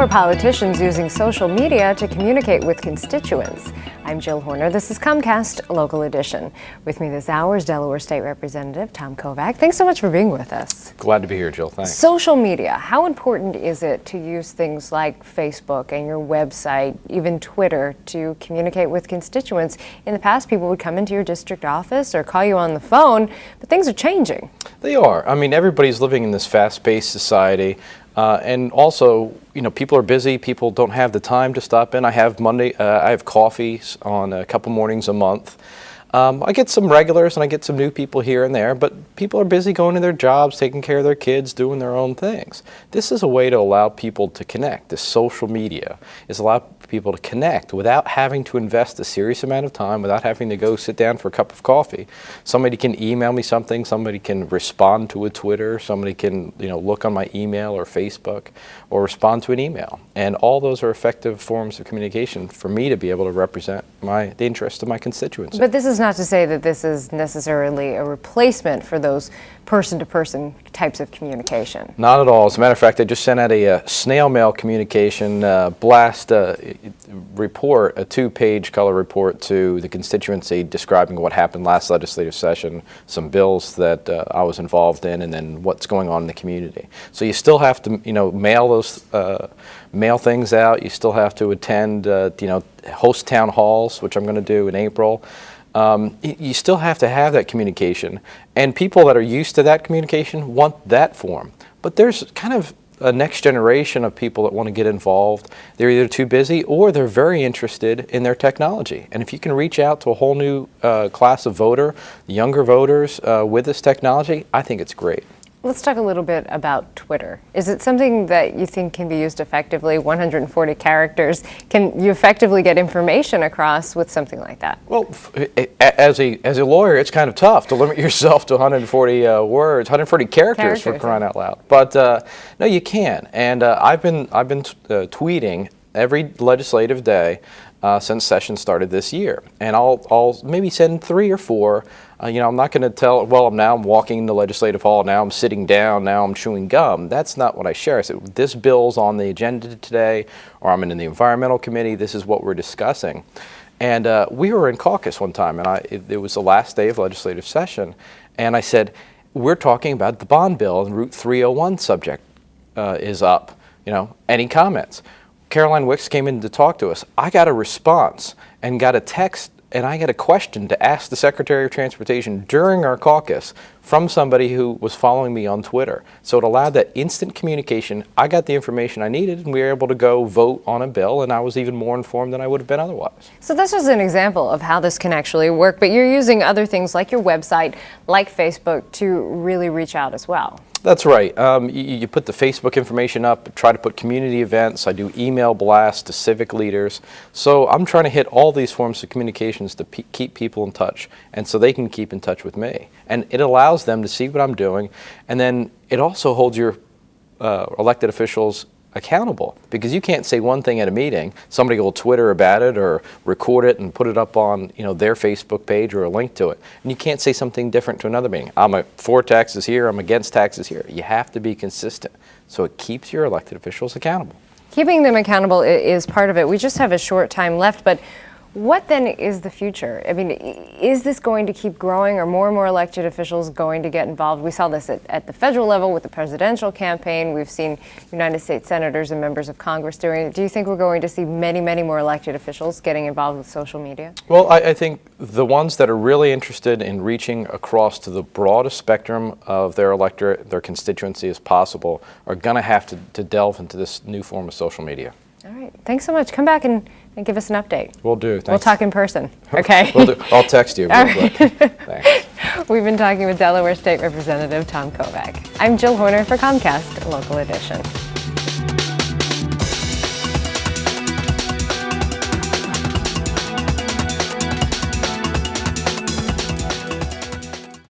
are politicians using social media to communicate with constituents? I'm Jill Horner. This is Comcast Local Edition. With me this hour is Delaware State Representative Tom Kovach. Thanks so much for being with us. Glad to be here, Jill. Thanks. Social media. How important is it to use things like Facebook and your website, even Twitter, to communicate with constituents? In the past, people would come into your district office or call you on the phone, but things are changing. They are. I mean, everybody's living in this fast-paced society. And also, people are busy. People don't have the time to stop in. I have coffees on a couple mornings a month. I get some regulars and I get some new people here and there, but people are busy going to their jobs, taking care of their kids, doing their own things. This is a way to allow people to connect. This social media is allow people to connect without having to invest a serious amount of time, without having to go sit down for a cup of coffee. Somebody can email me something, somebody can respond to a Twitter, somebody can look on my email or Facebook or respond to an email. And all those are effective forms of communication for me to be able to represent the interests of my constituents. But this is not to say that this is necessarily a replacement for those person-to-person types of communication. Not at all. As a matter of fact, I just sent out a snail mail communication blast report, a 2-page color report to the constituency describing what happened last legislative session, some bills that I was involved in, and then what's going on in the community. So you still have to, mail things out. You still have to attend, host town halls, which I'm going to do in April. You still have to have that communication, and people that are used to that communication want that form. But there's kind of a next generation of people that want to get involved. They're either too busy or they're very interested in their technology. And if you can reach out to a whole new class of voter, younger voters with this technology, I think it's great. Let's talk a little bit about Twitter. Is it something that you think can be used effectively? 140 characters. Can you effectively get information across with something like that? Well, as a lawyer, it's kind of tough to limit yourself to 140 words, 140 characters for crying out loud. But no, you can. And I've been tweeting every legislative day since session started this year, and I'll maybe send 3 or 4. I'm not going to tell, well, now I'm walking in the legislative hall, now I'm sitting down, now I'm chewing gum. That's not what I share. I said, this bill's on the agenda today, or I'm in the environmental committee, this is what we're discussing. And we were in caucus one time, and it was the last day of legislative session, and I said, we're talking about the bond bill, and Route 301 subject is up. Any comments? Caroline Wicks came in to talk to us. I got a response and got a text, and I got a question to ask the Secretary of Transportation during our caucus from somebody who was following me on Twitter. So it allowed that instant communication. I got the information I needed, and we were able to go vote on a bill, and I was even more informed than I would have been otherwise. So this is an example of how this can actually work, but you're using other things like your website, like Facebook, to really reach out as well. That's right. You put the Facebook information up, try to put community events. I do email blasts to civic leaders. So I'm trying to hit all these forms of communications to keep people in touch, and so they can keep in touch with me. And it allows them to see what I'm doing, and then it also holds your elected officials accountable, because you can't say one thing at a meeting, somebody will Twitter about it or record it and put it up on their Facebook page or a link to it, and you can't say something different to another meeting. I'm for taxes here, I'm against taxes here. You have to be consistent, so it keeps your elected officials accountable. Keeping them accountable is part of it. We just have a short time left, but what then is the future? I mean, is this going to keep growing? Are more and more elected officials going to get involved? We saw this at the federal level with the presidential campaign. We've seen United States senators and members of Congress doing it. Do you think we're going to see many, many more elected officials getting involved with social media? Well, I think the ones that are really interested in reaching across to the broadest spectrum of their electorate, their constituency as possible, are going to have to delve into this new form of social media. All right. Thanks so much. Come back and give us an update. Will do. Thanks. We'll talk in person. Okay. Will do. I'll text you. All right. Thanks. We've been talking with Delaware State Representative Tom Kovach. I'm Jill Horner for Comcast Local Edition.